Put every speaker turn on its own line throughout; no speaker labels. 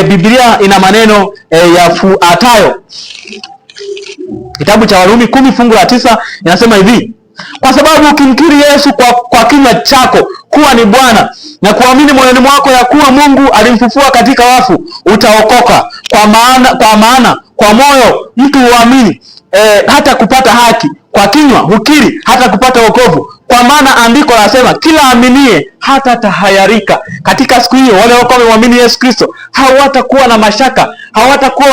Biblia ina maneno yafuatayo. Kitabu cha Warumi 10 fungu la 9 inasema hivi: kwa sababu ukimkiri Yesu kwa kinywa chako kuwa ni Bwana na kuamini moyoni mwako ya kuwa Mungu alimfufua katika wafu, utaokoka. Kwa maana kwa moyo mtu huamini hata kupata haki, kwa kinywa hukiri hata kupata wokovu. Kwa maana andiko lasema, kila aminie hata tahayarika. Katika siku hiyo wale wako wamemwamini Yesu Kristo hawatakuwa na mashaka, hawatakuwa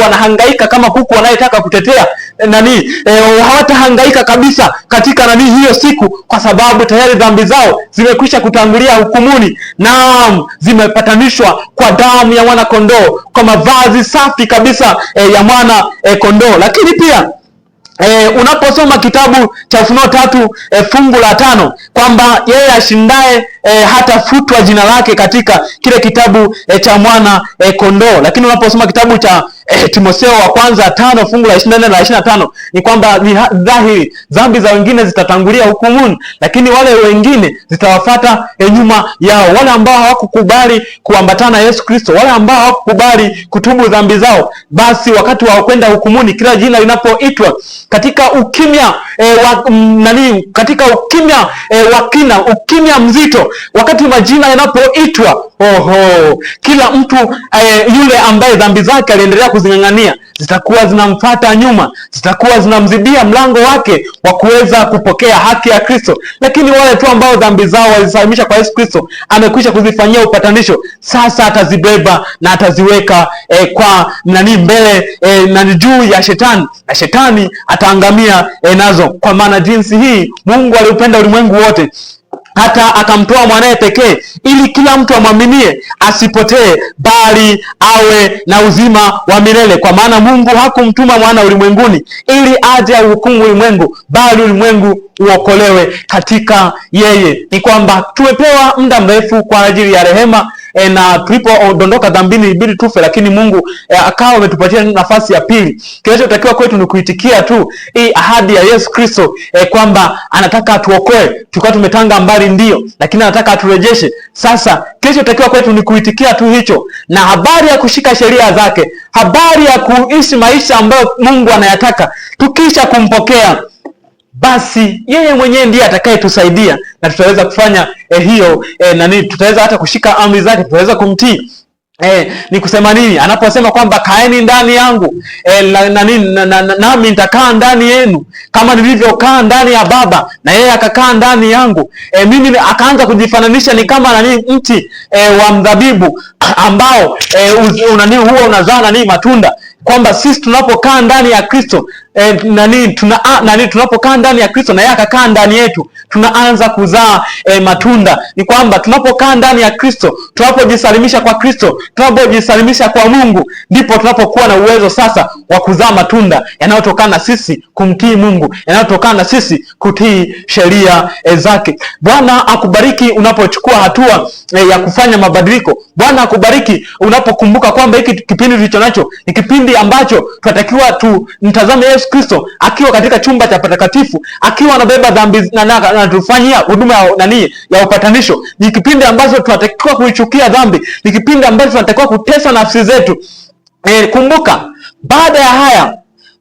wanahangaika kama kuku wanayetaka kutetea hawatahangaika kabisa katika hiyo siku, kwa sababu tayari dhambi zao zimekwisha kutangulia hukumuni, naam, zimepatanishwa kwa damu ya mwana kondoo, kwa mavazi safi kabisa ya mwana kondoo. Lakini pia unaposoma kitabu cha Ufunuo 3 fungu la 5 kwamba yeye ashindaye hatafutwa jina lake katika kile kitabu cha mwana kondoo. Lakini unaposoma kitabu cha Timotheo wa kwanza 5 fungu la 24 na 25 ni kwamba ni dhahiri dhambi za wengine zitatangulia hukumuni, lakini wale wengine zitawafuata nyuma yao. Wale ambao hawakukubali kuambatana na Yesu Kristo, wale ambao hawakukubali kutubu dhambi zao, basi wakati wa kwenda hukumuni, kila jina linapoitwa katika ukimya katika ukimya wa kina, ukimya mzito, wakati majina yanapoitwa, kila mtu yule ambaye dhambi zake aliendelea kuzing'ang'ania zitakuwa zinamfuata nyuma, zitakuwa zinamzidia mlango wake wa kuweza kupokea haki ya Kristo. Lakini wale tu ambao dhambi zao walizisalimisha kwa Yesu Kristo, amekwisha kuzifanyia upatanisho, sasa atazibeba na ataziweka kwa mbele juu ya shetani, na shetani ataangamia nazo. Kwa maana jinsi hii Mungu aliupenda ulimwengu wote hata akamtoa mwanae pekee, ili kila mtu amwaminie asipotee, bali awe na uzima wa milele. Kwa maana Mungu hakumtuma mwana ulimwenguni ili aje ahukumu ulimwengu, bali ulimwengu uokolewe katika yeye. Ni kwamba tumepewa muda mrefu kwa ajili ya rehema, na tulipodondoka dhambini ilibidi tufe, lakini Mungu akawa ametupatia nafasi ya pili. Kinachotakiwa kwetu ni kuitikia tu hii ahadi ya Yesu Kristo, kwamba anataka atuokoe. Tulikuwa tumetanga mbali, ndio, lakini anataka aturejeshe. Sasa kinachotakiwa kwetu ni kuitikia tu hicho, na habari ya kushika sheria zake, habari ya kuishi maisha ambayo Mungu anayataka. Tukisha kumpokea, basi yeye mwenyewe ndiye atakayetusaidia na tutaweza kufanya hiyo tutaweza hata kushika amri zake, tutaweza kumtii. Ni kusema nini anaposema kwamba kaeni ndani yangu nami nitakaa ndani yenu, kama nilivyokaa ndani ya Baba na yeye akakaa ndani yangu. Mimi akaanza kujifananisha ni kama mti wa mzabibu ambao huwa unazaa matunda, kwamba sisi tunapokaa ndani ya Kristo tunapokaa ndani ya Kristo na yeye akakaa ndani yetu, tunaanza kuzaa matunda. Ni kwamba tunapokaa ndani ya Kristo, tunapojisalimisha kwa Kristo, tunapojisalimisha kwa Mungu, ndipo tunapokuwa na uwezo sasa wa kuzaa matunda yanayotokana na sisi kumtii Mungu, yanayotokana na sisi kutii sheria zake. Bwana akubariki unapochukua hatua ya kufanya mabadiliko. Bwana akubariki unapokumbuka kwamba hiki kipindi tulicho nacho ni kipindi ambacho tunatakiwa tumtazame Yesu Kristo akiwa katika chumba cha patakatifu, akiwa anabeba dhambi na tufanyia huduma ya upatanisho. Ni kipindi ambacho tunatakiwa kuichukia dhambi, ni kipindi ambacho tunatakiwa kutesa nafsi zetu. Kumbuka,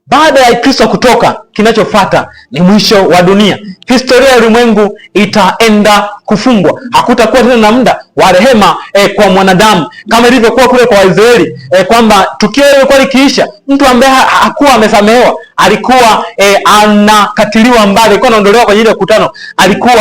baada ya Kristo kutoka, kinachofuata ni mwisho wa dunia. Historia ya ulimwengu itaenda kufungwa. Hakutakuwa tena na muda wa rehema kwa mwanadamu, kama ilivyokuwa kule kwa Waisraeli, kwamba tukio lilikuwa likiisha, mtu ambaye hakuwa amesamehewa alikuwa anakatiliwa mbali, alikuwa anaondolewa kwa ajili ya kukutano, alikuwa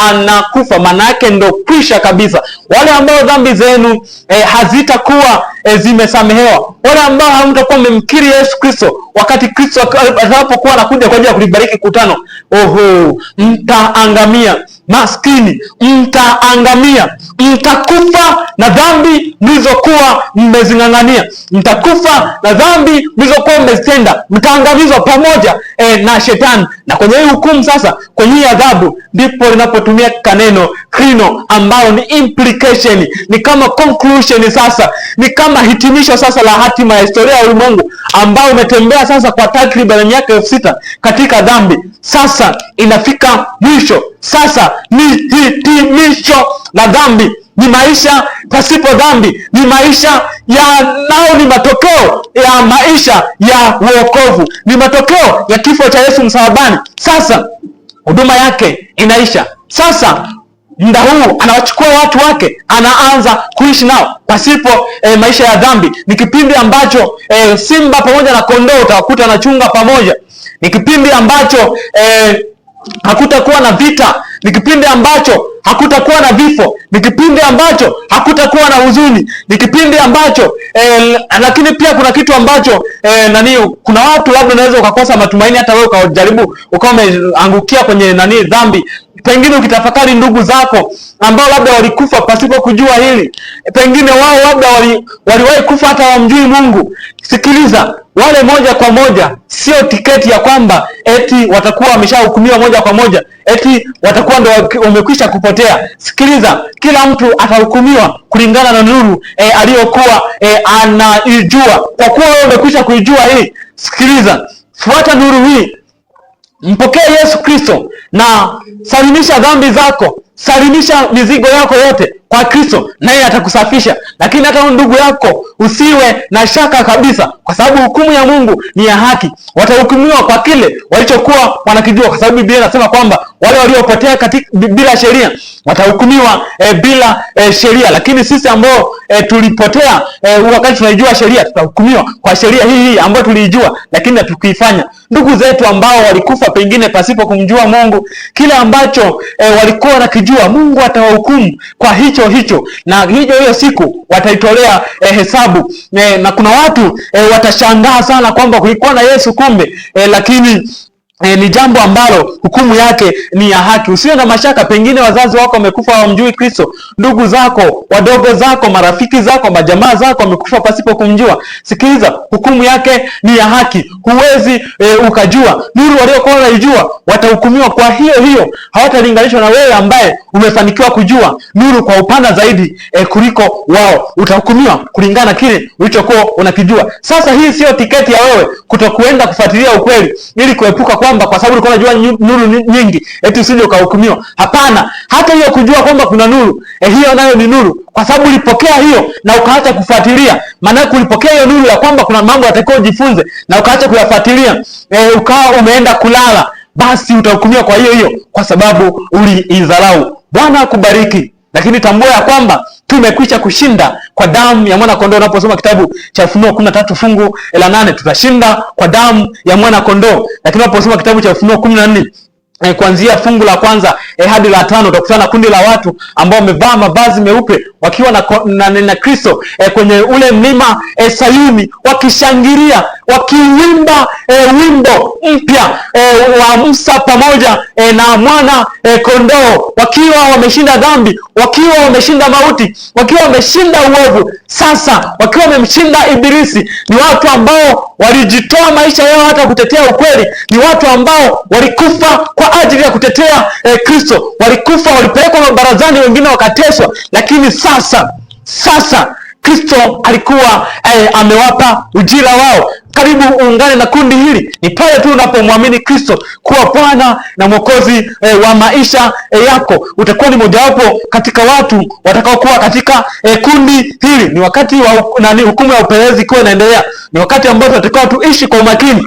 anakufa. Maana yake ndo kwisha kabisa. Wale ambao dhambi zenu hazitakuwa zimesamehewa, wale ambao hamtakuwa mmemkiri Yesu Kristo wakati Kristo atakapokuwa anakuja kwa ajili ya kulibariki kutano, mtaangamia. Maskini, mtaangamia, mtakufa na dhambi mlizokuwa mmezing'ang'ania, mtakufa na dhambi mlizokuwa mmezitenda, mtaangamizwa pamoja na shetani. Na kwenye hii hukumu sasa, kwenye hii adhabu, ndipo linapotumia kaneno krino, ambao ni implication, ni kama conclusion. Sasa ni kama hitimisho sasa la hatima ya historia ya ulimwengu ambao umetembea sasa kwa takriban miaka 6000 katika dhambi. Sasa inafika mwisho. Sasa ni hitimisho la dhambi. ni maisha pasipo dhambi, ni maisha nao ni matokeo ya maisha ya wokovu, ni matokeo ya kifo cha Yesu msalabani. Sasa huduma yake inaisha. Sasa muda huu anawachukua watu wake, anaanza kuishi nao pasipo maisha ya dhambi. Ni kipindi ambacho simba pamoja na kondoo utawakuta wanachunga pamoja. Ni kipindi ambacho hakutakuwa na vita. Ni kipindi ambacho hakutakuwa na vifo. Ni kipindi ambacho hakutakuwa na huzuni. Ni kipindi ambacho lakini pia kuna kitu ambacho kuna watu labda unaweza ukakosa matumaini, hata wewe ukajaribu ukawa umeangukia kwenye dhambi. Pengine ukitafakari ndugu zako ambao labda walikufa pasipo kujua hili, pengine wao labda waliwahi kufa hata wamjui Mungu. Sikiliza, wale moja kwa moja sio tiketi ya kwamba eti watakuwa wameshahukumiwa moja kwa moja, eti watakuwa ndio wamekwisha kupotea. Sikiliza, kila mtu atahukumiwa kulingana na nuru aliyokuwa anaijua. Kwa kuwa wewe umekwisha kuijua hii, sikiliza, fuata nuru hii. Mpokee Yesu Kristo na salimisha dhambi zako, salimisha mizigo yako yote kwa Kristo, naye atakusafisha. Lakini hata ndugu yako usiwe na shaka kabisa, kwa sababu hukumu ya Mungu ni ya haki. Watahukumiwa kwa kile walichokuwa wanakijua, kwa sababu Biblia inasema kwamba wale waliopotea bila sheria watahukumiwa bila sheria. Lakini sisi ambao tulipotea wakati tunaijua sheria, tutahukumiwa kwa sheria hii ambayo tuliijua lakini hatukuifanya. Ndugu zetu ambao walikufa pengine pasipo kumjua Mungu, kile ambacho walikuwa wanakijua, Mungu atawahukumu kwa hicho, na hiyo siku wataitolea hesabu. Na kuna watu watashangaa sana kwamba kulikuwa na Yesu kumbe, lakini ni jambo ambalo hukumu yake ni ya haki. Usiwe na mashaka, pengine wazazi wako wamekufa hawamjui Kristo, ndugu zako, wadogo zako, marafiki zako, majamaa zako wamekufa pasipo kumjua. Sikiliza, hukumu yake ni ya haki. Huwezi ukajua. Nuru waliokuwa wanaijua watahukumiwa kwa hiyo, hawatalinganishwa na wewe ambaye umefanikiwa kujua nuru kwa upana zaidi kuliko wao. Utahukumiwa kulingana na kile ulichokuwa unakijua. Sasa hii sio tiketi ya wewe kutokuenda kufuatilia ukweli ili kuepuka kwamba kwa sababu ulikuwa unajua nuru nyingi eti usije ukahukumiwa. Hapana, hata hiyo kujua kwamba kuna nuru, hiyo nayo ni nuru, kwa sababu ulipokea hiyo na ukaacha kufuatilia. Maana ulipokea hiyo nuru ya kwamba kuna mambo yatakiwa ujifunze na ukaacha kuyafuatilia, ukawa umeenda kulala, basi utahukumiwa kwa hiyo kwa sababu uliidharau. Bwana akubariki. Lakini tambua ya kwamba tumekwisha kushinda kwa damu ya mwana kondoo. Unaposoma kitabu cha Ufunuo 13 fungu la 8, tutashinda kwa damu ya mwana kondoo. Lakini unaposoma kitabu cha Ufunuo 14 kuanzia fungu la kwanza hadi la 5, utakutana na kundi la watu ambao wamevaa mavazi meupe wakiwa na Kristo kwenye ule mlima Sayuni, wakishangilia, wakiwimba wimbo mpya wa Musa pamoja na mwana kondoo, wakiwa wameshinda dhambi, wakiwa wameshinda mauti, wakiwa wameshinda uovu, sasa wakiwa wamemshinda Ibilisi. Ni watu ambao walijitoa maisha yao hata kutetea ukweli. Ni watu ambao walikufa kwa ajili ya kutetea Kristo. Walikufa, walipelekwa mabarazani, wengine wakateswa, lakini sasa Kristo alikuwa amewapa ujira wao. Karibu uungane na kundi hili. Ni pale tu unapomwamini Kristo kuwa Bwana na Mwokozi wa maisha yako. Utakuwa ni mojawapo katika watu watakaokuwa katika kundi hili. Ni wakati wa hukumu ya upelelezi ikiwa inaendelea. Ni wakati ambao tunatakiwa tuishi kwa umakini.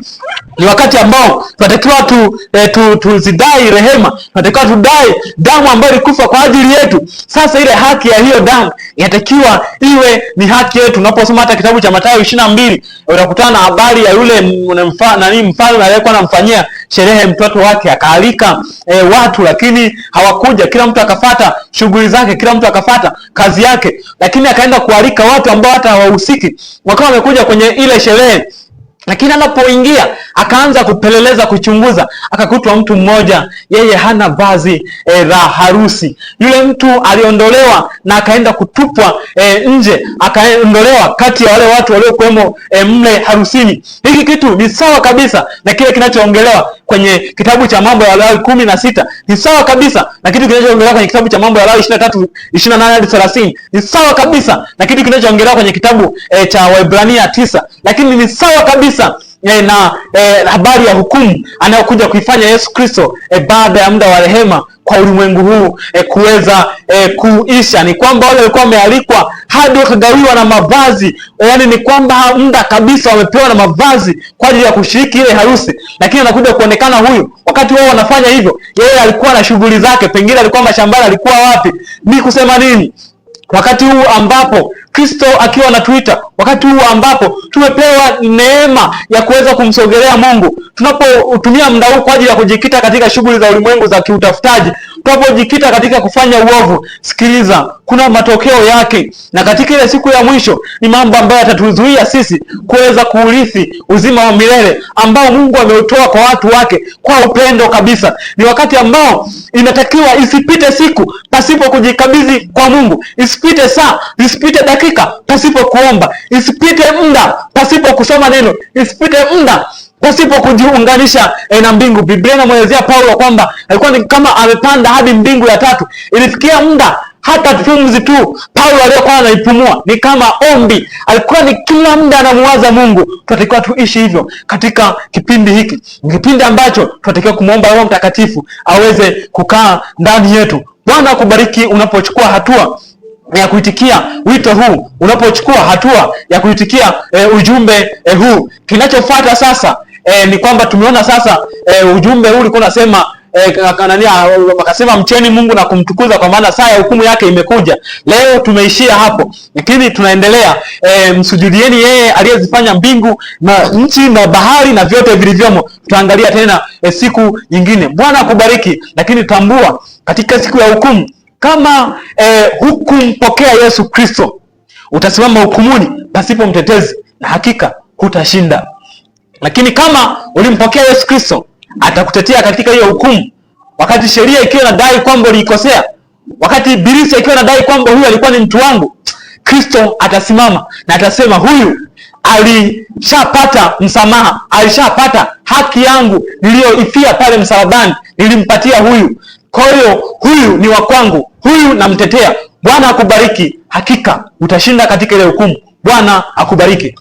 Ni wakati ambao tunatakiwa tuzidai rehema. Tunatakiwa tudai damu ambayo ilikufa kwa ajili yetu. Sasa ile haki ya hiyo damu inatakiwa iwe ni haki yetu. Unaposoma hata kitabu cha Mathayo 22, utakutana na habari ya yule mfalme aliyekuwa anamfanyia sherehe mtoto wake. Akaalika watu, lakini hawakuja. Kila mtu akafata shughuli zake, kila mtu akafata kazi yake, lakini akaenda kualika watu ambao hata hawahusiki, wakawa wamekuja kwenye ile sherehe. Lakini anapoingia akaanza kupeleleza, kuchunguza, akakutwa mtu mmoja, yeye hana vazi la harusi. Yule mtu aliondolewa na akaenda kutupwa nje, akaondolewa kati ya wale watu waliokuwemo mle harusini. Hiki kitu ni sawa kabisa na kile kinachoongelewa kwenye kitabu cha Mambo ya Walawi 16. Ni sawa kabisa na kitu kinachoongelewa kwenye kitabu cha Mambo ya Walawi 23, 28 hadi 30. Ni sawa kabisa na kitu kinachoongelewa kwenye kitabu cha Waebrania 9. Lakini ni sawa kabisa na habari ya hukumu anayokuja kuifanya Yesu Kristo baada ya muda wa rehema kwa ulimwengu huu kuweza kuisha. Ni kwamba wale walikuwa wamealikwa hadi wakagawiwa na mavazi, yaani ni kwamba muda kabisa wamepewa na mavazi kwa ajili ya kushiriki ile harusi, lakini anakuja kuonekana huyu. Wakati wao wanafanya hivyo, yeye alikuwa na shughuli zake, pengine alikuwa mashambani, alikuwa wapi? Ni kusema nini? Wakati huu ambapo Kristo akiwa anatuita, wakati huu ambapo tumepewa neema ya kuweza kumsogelea Mungu, tunapotumia muda huu kwa ajili ya kujikita katika shughuli za ulimwengu za kiutafutaji, tunapojikita katika kufanya uovu, sikiliza, kuna matokeo yake. Na katika ile siku ya mwisho ni mambo ambayo yatatuzuia sisi kuweza kuurithi uzima wa milele ambao Mungu ameutoa kwa watu wake kwa upendo kabisa. Ni wakati ambao inatakiwa isipite siku pasipo kujikabidhi kwa Mungu, isipite saa, isipite dakika pasipo kuomba, isipite muda pasipo kusoma neno, isipite muda pasipo kujiunganisha na mbingu. Biblia inamwelezea Paulo kwamba alikuwa ni kama amepanda hadi mbingu ya tatu. Ilifikia muda hata pumzi tu Paulo aliyokuwa anaipumua ni kama ombi. Alikuwa ni kila muda anamuwaza Mungu. Tunatakiwa tuishi hivyo katika kipindi hiki, kipindi ambacho tunatakiwa kumuomba Roho Mtakatifu aweze kukaa ndani yetu. Bwana akubariki unapochukua hatua ya kuitikia wito huu, unapochukua hatua ya kuitikia ujumbe huu. Kinachofuata sasa ni kwamba tumeona sasa ujumbe huu ulikuwa unasema wakasema mcheni Mungu na kumtukuza kwa maana saa ya hukumu yake imekuja. Leo tumeishia hapo, lakini tunaendelea. Msujudieni yeye aliyezifanya mbingu na nchi na bahari na vyote vilivyomo. Tutaangalia tena siku nyingine. Bwana akubariki, lakini tambua katika siku ya hukumu, kama hukumpokea Yesu Kristo, utasimama hukumuni pasipo mtetezi na hakika hutashinda. Lakini kama ulimpokea Yesu Kristo, atakutetea katika hiyo hukumu. Wakati sheria ikiwa inadai kwamba ulikosea, wakati ibilisi ikiwa inadai kwamba huyu alikuwa ni mtu wangu, Kristo atasimama na atasema huyu alishapata msamaha, alishapata haki yangu niliyoifia pale msalabani, nilimpatia huyu. Kwa hiyo huyu ni wa kwangu, huyu namtetea. Bwana akubariki, hakika utashinda katika ile hukumu. Bwana akubariki.